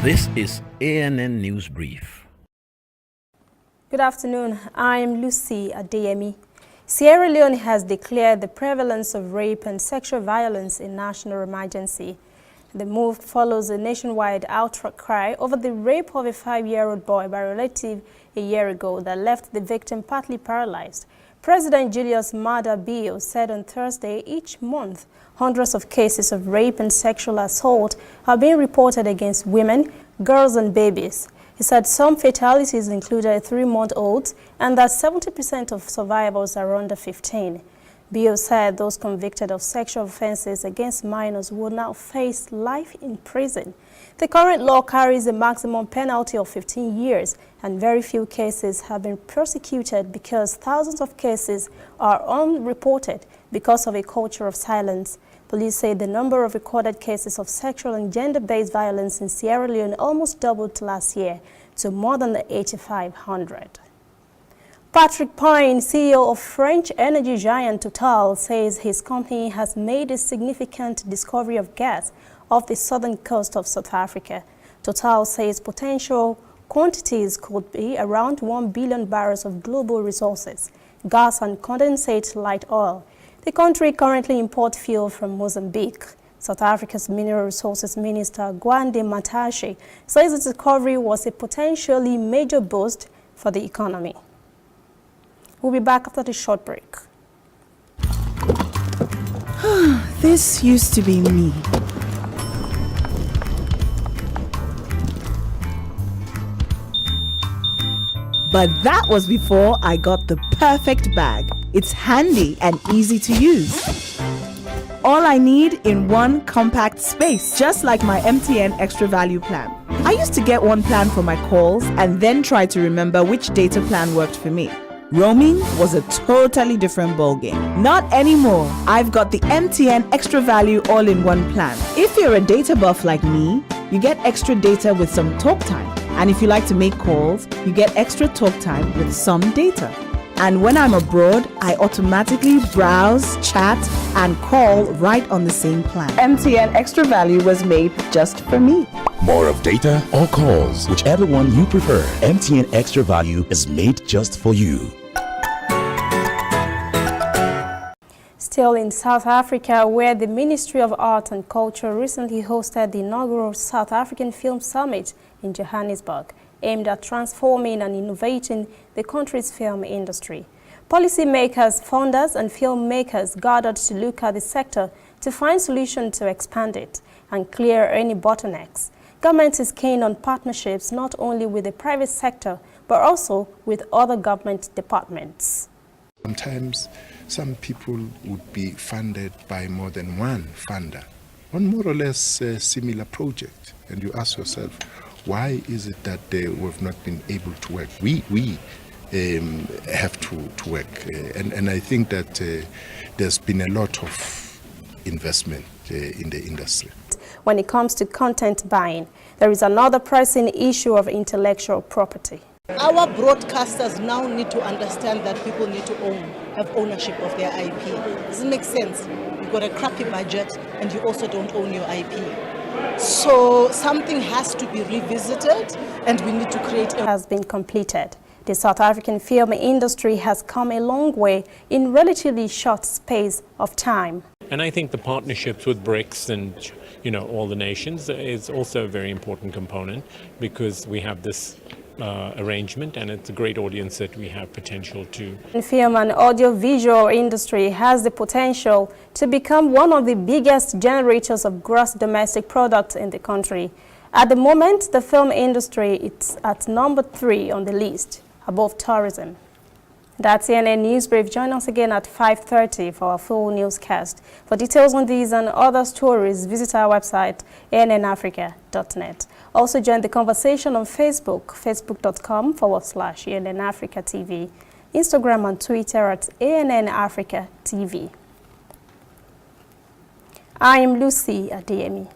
This is ANN News Brief. Good afternoon. I am Lucy Adeyemi. Sierra Leone has declared the prevalence of rape and sexual violence a national emergency. The move follows a nationwide outcry over the rape of a 5-year-old boy by a relative a year ago that left the victim partly paralyzed. President Julius Maada Bio said on Thursday each month hundreds of cases of rape and sexual assault are being reported against women, girls and babies. He said some fatalities included a 3-month-old and that 70% of survivors are under 15. Bio said those convicted of sexual offenses against minors will now face life in prison. The current law carries a maximum penalty of 15 years, and very few cases have been prosecuted because thousands of cases are unreported because of a culture of silence. Police say the number of recorded cases of sexual and gender-based violence in Sierra Leone almost doubled last year to more than 8,500. Patrick Pine, CEO of French energy giant Total, says his company has made a significant discovery of gas off the southern coast of South Africa. Total says potential quantities could be around 1 billion barrels of global resources, gas and condensate light oil. The country currently imports fuel from Mozambique. South Africa's Mineral Resources Minister Gwande Mantashe says the discovery was a potentially major boost for the economy. We'll be back after the short break. This used to be me. But that was before I got the perfect bag. It's handy and easy to use. All I need in one compact space, just like my MTN Extra Value plan. I used to get one plan for my calls and then try to remember which data plan worked for me. Roaming was a totally different ballgame. Not anymore. I've got the MTN Extra Value all-in-one plan. If you're a data buff like me, you get extra data with some talk time. And if you like to make calls, you get extra talk time with some data. And when I'm abroad, I automatically browse, chat, and call right on the same plan. MTN Extra Value was made just for me. More of data or calls, whichever one you prefer. MTN Extra Value is made just for you. Still in South Africa, where the Ministry of Art and Culture recently hosted the inaugural South African Film Summit in Johannesburg, aimed at transforming and innovating the country's film industry. Policymakers, funders and filmmakers gathered to look at the sector to find solutions to expand it and clear any bottlenecks. Government is keen on partnerships not only with the private sector, but also with other government departments. Sometimes some people would be funded by more than one funder on more or less a similar project. And you ask yourself, why is it that we've not been able to work? We have to work. And I think that there's been a lot of investment in the industry. When it comes to content buying, there is another pressing issue of intellectual property. Our broadcasters now need to understand that people need to have ownership of their IP. Does it make sense? You've got a crappy budget and you also don't own your IP. So something has to be revisited and we need to create a... has been completed. The South African film industry has come a long way in relatively short space of time. And I think the partnerships with BRICS and all the nations is also a very important component because we have this arrangement and it's a great audience that we have potential to. The film and audio-visual industry has the potential to become one of the biggest generators of gross domestic product in the country. At the moment, the film industry is at number 3 on the list, above tourism. That's CNN News Brief. Join us again at 5:30 for our full newscast. For details on these and other stories, visit our website, annafrica.net. Also join the conversation on Facebook, facebook.com/ANN Africa TV, Instagram and Twitter at ANN Africa TV. I am Lucy Adeyemi.